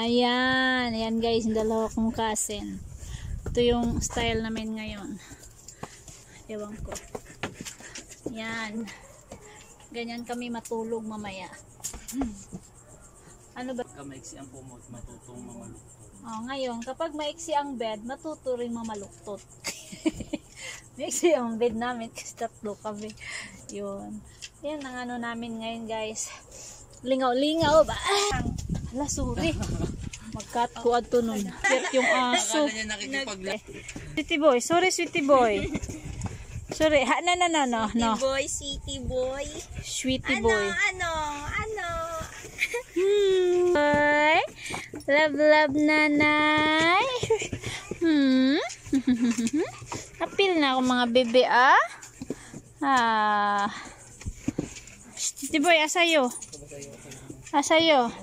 Ayan. Ayan guys, yung dalawa kong cousin. Ito yung style namin ngayon. Ewan ko. Yan. Ganyan kami matulog mamaya. Ano ba? Kapag maiksi ang pumot, matutong mamaluktot. Oh, ngayon, kapag maiksi ang bed, matuto rin mamaluktot. Maiksi ang bed namin kasi tatlo kami. Yun. Yan ang ano namin ngayon guys. Lingaw-lingaw ba? Hala, sorry. Mag-cut ko ato nun. Cute yung aso. Akala niya nakikipag- Sweetie boy. Sorry, sweetie boy. Sorry. Ha, no. Boy, sweetie boy. Sweetie boy. Ano? Boy. Love, nanay. Apil na ako mga bebe, ah. Sweetie boy, asayo. Asayo.